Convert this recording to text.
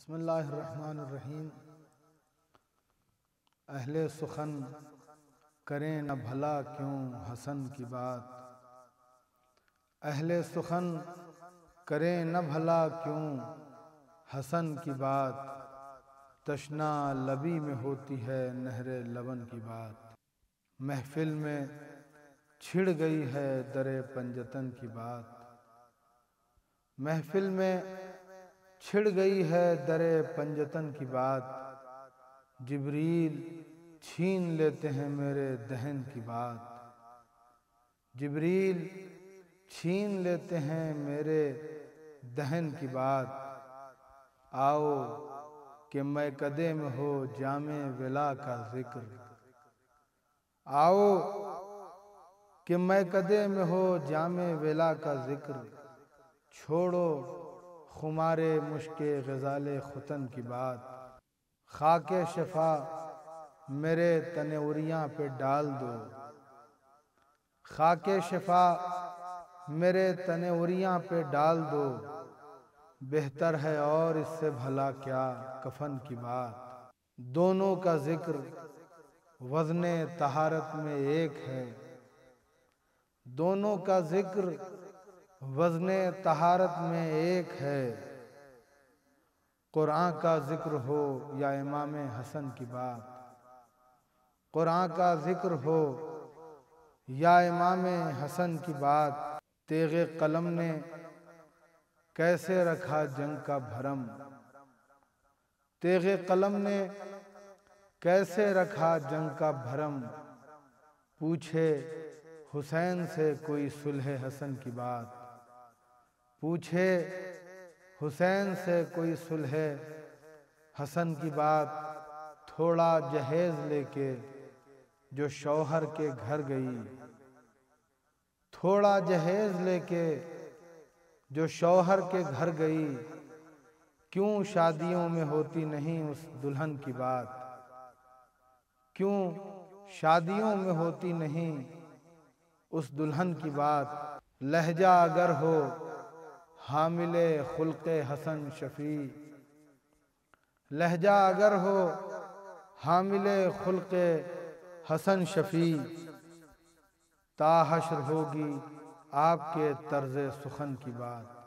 बिस्मिल्लाहिर्रहमानिर्रहीम। अहले सुखन करें न भला क्यों हसन की बात। अहले सुखन करें न भला क्यों हसन की बात। तशना लबी में होती है नहरे लबन की बात। महफिल में छिड़ गई है दरे पंजतन की बात। महफिल में छिड़ गई है दरे पंजतन की बात। जिब्रील छीन लेते हैं मेरे दहन की बात। जिब्रील छीन लेते हैं मेरे दहन की बात। आओ कि मैं कदे में हो जामे विला का जिक्र। आओ कि मैं कदे में हो जामे विला का जिक्र। छोड़ो खुमारे मुश्के गज़ाले खुतन की बात। खाके शफा मेरे तने उरियां पे डाल दो। खाके शफा मेरे तने उरियां पे डाल दो। बेहतर है और इससे भला क्या कफन की बात। दोनों का जिक्र वज़ने तहारत में एक है। दोनों का जिक्र वज़ने तहारत में एक है। कुरान का जिक्र हो या इमाम हसन की बात। कुरान का जिक्र हो या इमाम हसन की बात। तेगे कलम ने कैसे रखा जंग का भरम। तेगे कलम ने कैसे रखा जंग का भरम। पूछे हुसैन से कोई सुलह हसन की बात। पूछे हुसैन से कोई सुलह हसन की बात। थोड़ा जहेज लेके जो शौहर के घर गई। थोड़ा जहेज लेके जो शौहर के घर गई। क्यों शादियों में होती नहीं उस दुल्हन की बात। क्यों शादियों में होती नहीं उस दुल्हन की बात। लहजा अगर हो हामिले खुल्क़े हसन शफी। लहजा अगर हो हामिले खुल्क़े हसन शफी। ताहश्र होगी आपके तर्ज़े सुखन की बात।